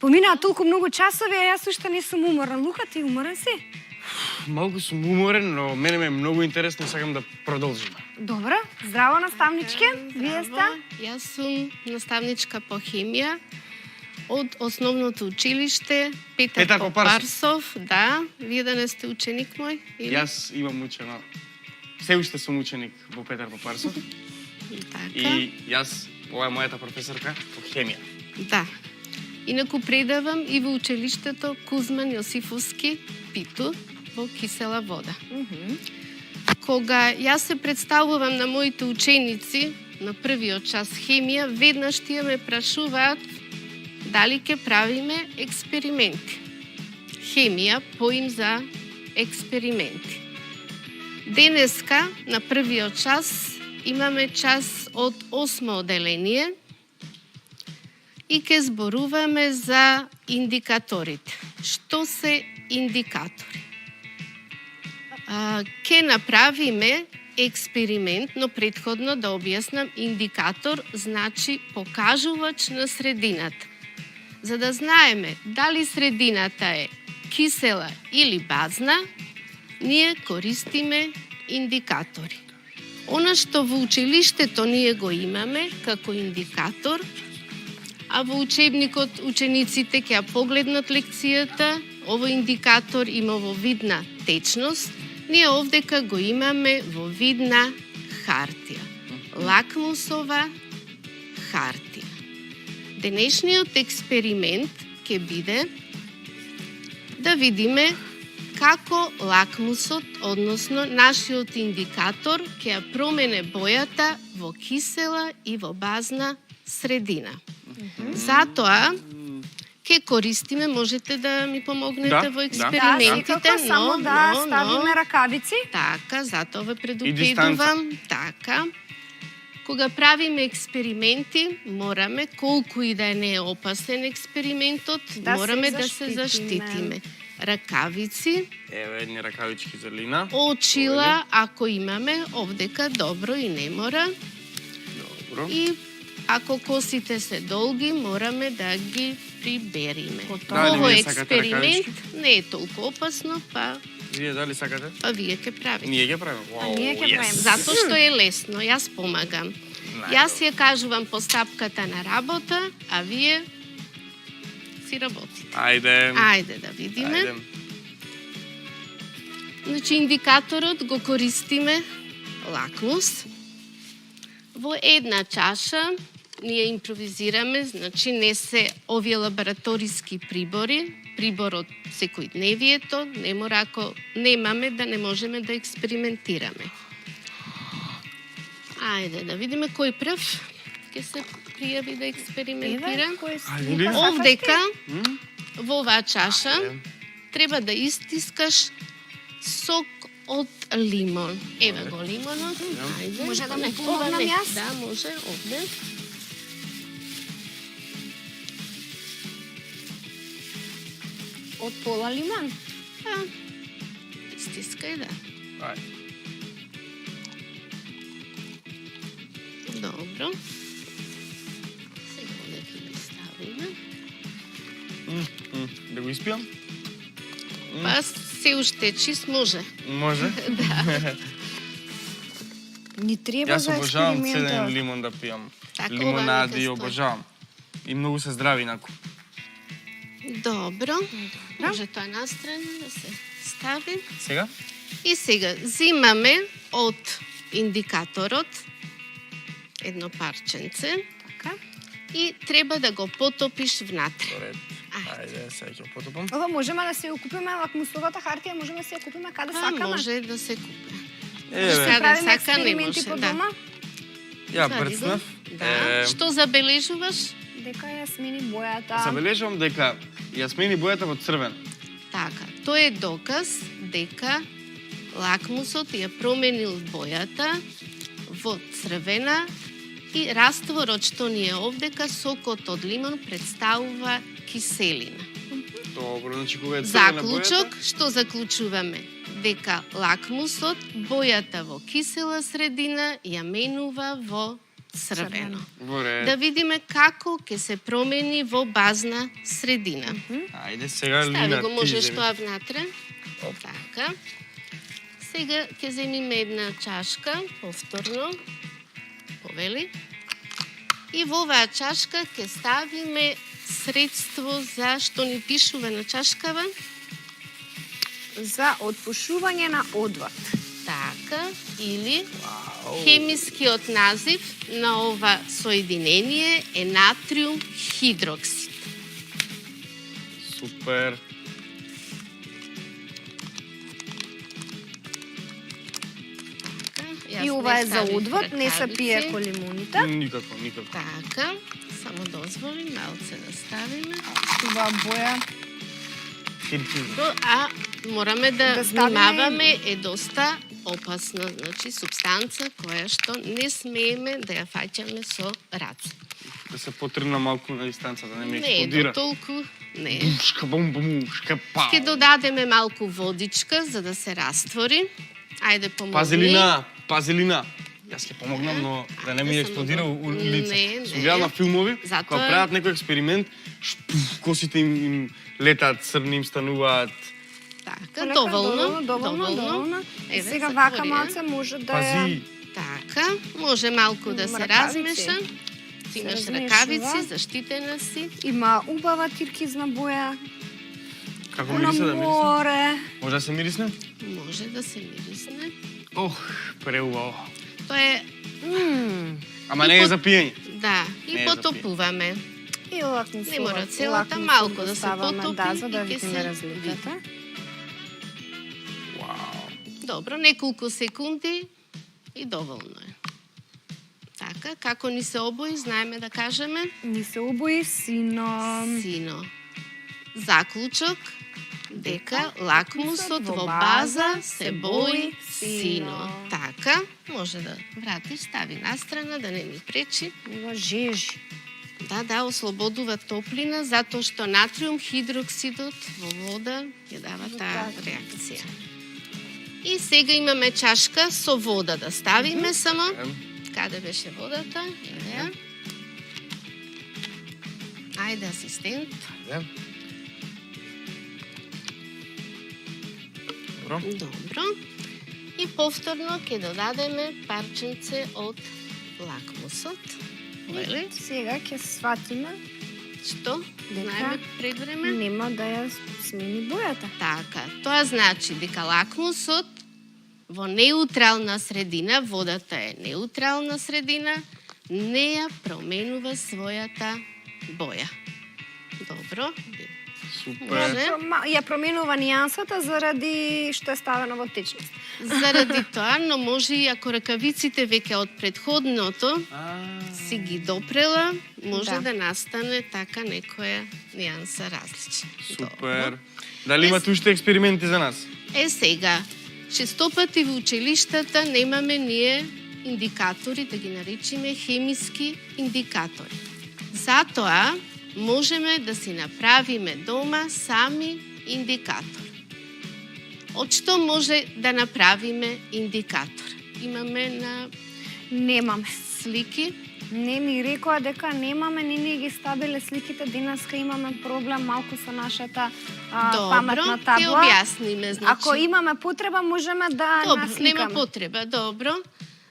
Поминаа толку многу часови, а јас уште не сум уморен. Лука, ти уморен си? Малку сум уморен, но мене ме е многу интересно и сакам да продолжиме. Добро. Здраво, наставничке. Вие сте? Јас сум наставничка по хемија од основното училиште Петар Попарсов. Да, вие да не сте ученик мој? Или? Јас имам учено. Се уште сум ученик во Петар Попарсов. Така. И јас, ова е мојата професорка по хемија. Да. Инаку предавам и во училиштето Кузман Јосифовски Питу во Кисела вода. Кога јас се представувам на моите ученици на првиот час хемија, веднаш тие ме прашуваат дали ќе правиме експерименти. Хемија поим за експерименти. Денеска на првиот час имаме час од 8 оделение и ќе зборуваме за индикаторите. Што се индикатори? Ќе направиме експеримент, но претходно да објаснам, индикатор значи покажувач на средината. За да знаеме дали средината е кисела или базна, ние користиме индикатори. Она што во училиштето ние го имаме како индикатор, а во учебникот учениците ќе ја погледнат лекцијата, овој индикатор има во вид на течност, ние овдека го имаме во вид на хартија. Лакмусова хартија. Денешниот експеримент ќе биде да видиме како лакмусот, односно нашиот индикатор, ќе ја промене бојата во кисела и во базна средина. Затоа ќе користиме, можете да ми помогнете во експериментите, да, само да ставиме ракавици. Така, затоа ве предупредувам. Така. Кога правиме експерименти, мораме, колку и да не е опасен експериментот, мораме да се заштитиме. Ракавици, Еве едни ракавички за Лина. очила, ако имаме, овдека добро и не мора. Добро. И ако косите се долги, мораме да ги прибериме. Дали Овој вие сакате експеримент ракавички? не е толку опасно, па Вие дали сакате? вие ќе правите. Ние ќе правиме. ние ќе правиме. Затоа што е лесно, јас помагам. Јас ја кажувам постапката на работа, а вие си работите. Ајде. Ајде да видиме. Ајде. Значи, индикаторот го користиме лакмус. Во една чаша ние импровизираме, значи не се овие лабораториски прибори, прибор од секојдневието, не мора ако немаме да не можеме да експериментираме. Ајде да видиме кој прв ќе се пријави да експериментира. Овдека, во оваа чаша, треба да истискаш сок од лимон. Еве го лимонот. Ајде. Може да ме Не, помогнам ова не. јас? Да, може, овде. Од пола лимон. Истискај, да. Ајде. Добро. Сега овде ќе го ставиме. Да го испијам? Па се уште чист може. Може. Ни треба Јас за обожавам цеден експериментот. лимон да пијам. Така, Лимонади ова нека обожавам. И многу се здрави инаку. Добро. Може тоа настрана да се стави. Сега? И сега зимаме од индикаторот едно парченце Така. и треба да го потопиш внатре. Поред. Ајде, сега ќе го потопам. Ова можеме да се ја купиме лакмусовата хартија, можеме да се ја купиме каде Па сакаме. може да се купи. Еве, Каде Правиме сака не експерименти може, по да. дома, ја Вади го. брцнав. Да. Што забележуваш? дека ја смени бојата. Забележувам дека ја смени бојата во црвен. Така, тој е доказ дека лакмусот ја променил бојата во црвена и растворот што ни е овдека, сокот од лимон представува киселина. Добро, значи кога е црвена Заклучок, бојата, што заклучуваме? Дека лакмусот, бојата во кисела средина ја менува во црвено. Во ред. Да видиме како ќе се промени во базна средина. Ајде сега Стави Лина, го ти можеш земи. тоа внатре. Така. Сега ќе земиме една чашка, повторно, повели. И во оваа чашка ќе ставиме средство за што ни пишува на чашкава. За отпушување на одвод. Така, или хемискиот назив на ова соединение е натриум хидроксид. Супер. И ова е за одвод, не се пие ко лимоните. Никако, никако. Така, само дозволи малце да ставиме. Ова боја. А мораме да Да ставиме- внимаваме, е доста опасна, значи субстанца која што не смееме да ја фаќаме со раце. Да се потргна малку на дистанца, да не ме Не е до експлодира. толку, не. Бушка, бум, бум, шка, пау. Ќе додадеме малку водичка за да се раствори. Ајде помогни. Пази Лина. Јас ќе помогнам, но да не ми Ајде, експлодира само у да- лице. Не, Сум не. гледал на филмови, Затоа- кога прават некој експеримент, косите им летаат, црни им стануваат. Така, Полека, доволно. И Еве, сега затвори, вака е. малце може да Пази, Така, може малку да се Ракавици. размеша. Ти имаш размешува. ракавици, заштитена си. има убава тиркизна боја. како На мириса да мириса? море. Може да се мирисне? Може да се мирисне. Ох, преубаво. Тоа е, Ама не е за пиење. да, и Не е за потопуваме. И лакмусова. Не мора целата, лакмусова малку да се ставаме, потопи да, за да и ќе видиме се разликата. Вау. Добро, неколку секунди и доволно е. Така, како ни се обои, знаеме да кажеме. Ни се обои сино. Сино. Заклучок дека лакмусот во база се бои сино. Така, може да вратиш, стави настрана да не ни пречи. Него жежи. Да, ослободува топлина, затоа што натриум хидроксидот во вода ја дава таа реакција. И сега имаме чашка со вода да ставиме само. Каде беше водата? Еве ја. Ајде, асистент. Добро. Добро. И повторно ќе додадеме парченце од лакмусот. Вели? Сега ќе сватиме, Што? Дека? Знаеме пред време? нема да ја смени бојата. Така, тоа значи дека лакмусот во неутрална средина, водата е неутрална средина, не ја променува својата боја. Добро. Супер. Може. Ја променува нијансата заради што е ставено во течност. Заради тоа, но може и ако ракавиците веќе од предходното си ги допрела, може Да. да настане така некоја нијанса различна. Супер. Дали имате уште експерименти за нас? Е сега, честопати во училиштата немаме ние индикатори, да ги наречиме хемиски индикатори. Затоа можеме да си направиме дома сами индикатор. Од што може да направиме индикатор? Имаме на Немаме. слики. Не ми рекоа дека немаме, не ни ги стабиле сликите, денеска имаме проблем малку со нашата паметна Добро, ќе табла. објасниме. Значи, Ако имаме потреба, можеме да Добро, насликаме. нема потреба, добро.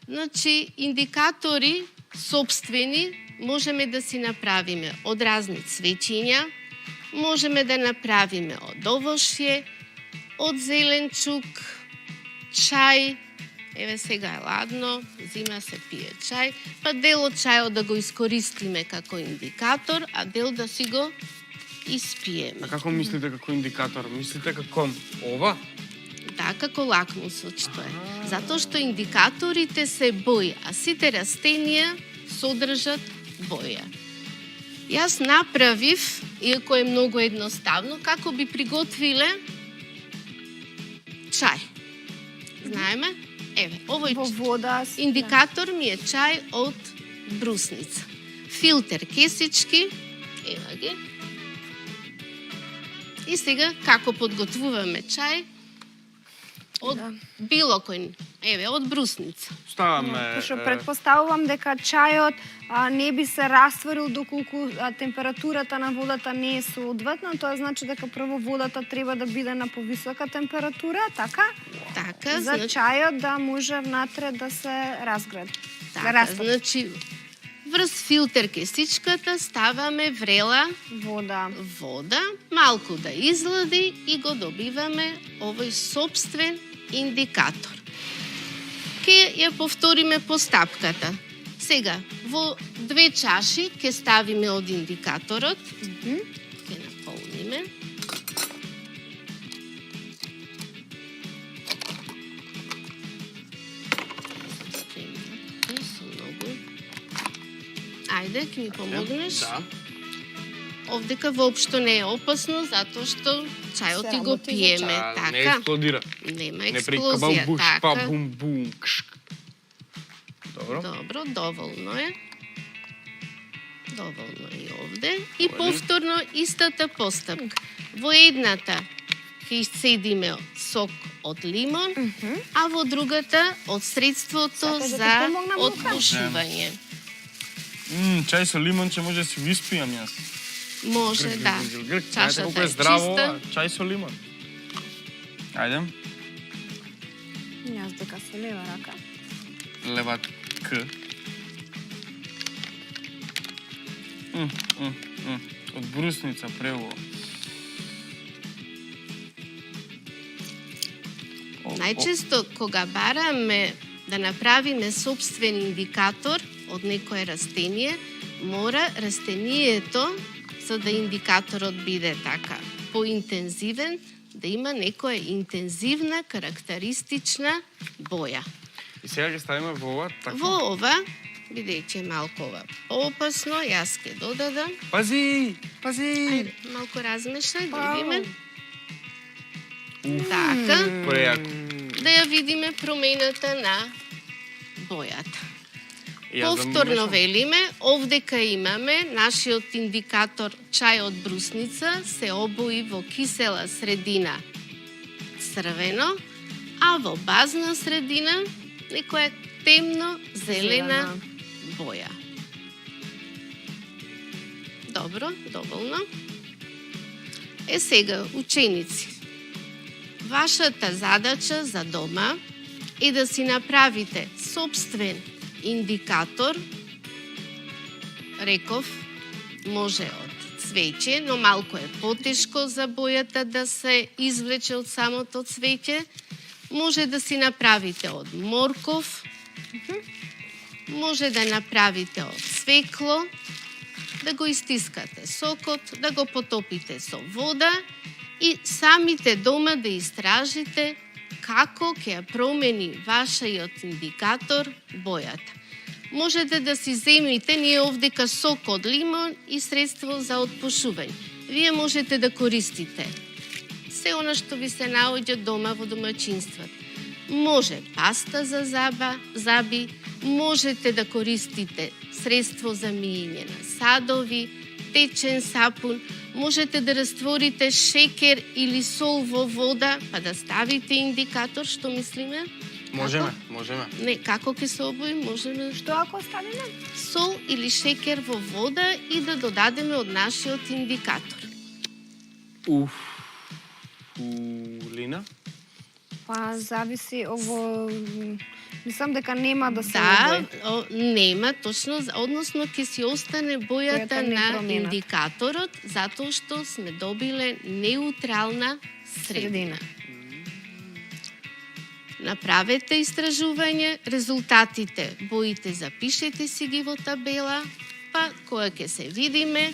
Значи, индикатори собствени можеме да си направиме од разни цвеќиња, можеме да направиме од овошје, од зеленчук, чај, еве сега е ладно, зима се пие чај, па дел од чајот да го искористиме како индикатор, а дел да си го испиеме. А како мислите како индикатор? Мислите како ова? Да, како лакмусот што е. Затоа што индикаторите се бои, а сите растенија содржат боја. Јас направив, иако е многу едноставно, како би приготвиле чај. Знаеме? Еве, овој Во вода. индикатор ми е чај од брусница. Филтер кесички, ева ги. И сега, како подготвуваме чај? од било кој, еве, од брусница. Ставаме... Пошто предпоставувам дека чајот не би се растворил доколку температурата на водата не е соодветна, тоа значи дека прво водата треба да биде на повисока температура, така? Така, За чајот да може внатре да се разгради. така, значи, врз филтер кесичката ставаме врела вода, малку да излади и го добиваме овој сопствен индикатор. Ке ја повториме постапката. Сега, во 2 чаши ке ставиме од индикаторот, ке наполниме. Ајде, ке ми помогнеш? Да. Овдека воопшто не е опасно, затоа што чајот ти го пиеме, така. Не експлодира. Нема Не експлозија, буш, па така. бум бум. Добро. Добро, доволно е. Доволно е и овде. И повторно истата постапка. Во едната ќе исцедиме сок од лимон, а во другата од средството за отпушување. Чај со лимон че може да си виспијам јас. Може, да. Чашата Колко е е здраво, чиста. чај со лимон. Ајде. Јас дека со лева рака. Лева К. Од брусница прево. Најчесто кога бараме да направиме собствен индикатор од некое растение, мора растението, за да индикаторот биде така поинтензивен, да има некоја интензивна карактеристична боја. И сега ќе ставиме во ова, така? Во ова, бидејќи е малку ова поопасно, јас ќе додадам. Пази! Ајде, малку размешај, да видиме. Така, Прејако. да ја видиме промената на бојата. Повторно велиме, овдека имаме нашиот индикатор чај од брусница се обои во кисела средина црвено, а во базна средина некоја темно зелена боја. Добро, доволно. Е сега, ученици, вашата задача за дома е да си направите собствен индикатор, реков, може од цвеќе, но малку е потешко за бојата да се извлече од самото цвеќе. Може да си направите од морков, може да направите од цвекло, да го истискате сокот, да го потопите со вода и самите дома да истражите како ќе ја промени вашиот индикатор бојата. Можете да си земите, ние овдека сок од лимон и средство за отпушување. Вие можете да користите се она што ви се наоѓа дома во домаќинството. Може паста за заби, можете да користите средство за миење на садови, течен сапун, можете да растворите шекер или сол во вода, па да ставите индикатор, што мислиме? Можеме, Како? можеме. Не, како ќе се обои, можеме Што ако ставиме? сол или шекер во вода и да додадеме од нашиот индикатор. Лина? Па зависи ово... Мислам дека нема да се Да, обои. нема, точно, односно ќе си остане бојата Бојата на непромената. индикаторот, затоа што сме добиле неутрална средина. Направете истражување, резултатите, боите запишете си ги во табела, па кога ќе се видиме,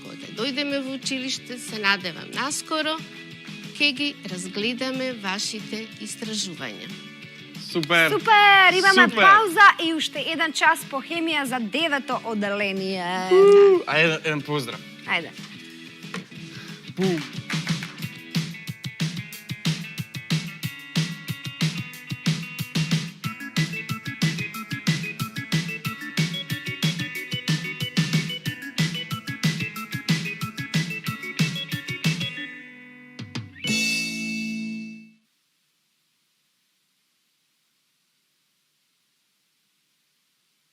кога ќе дојдеме во училиште, се надевам наскоро, ќе ги разгледаме вашите истражувања. Супер! Супер! Имаме Супер! пауза и уште еден час по хемија за 9-то оделение. Ајде, еден поздрав. Ајде. Бум!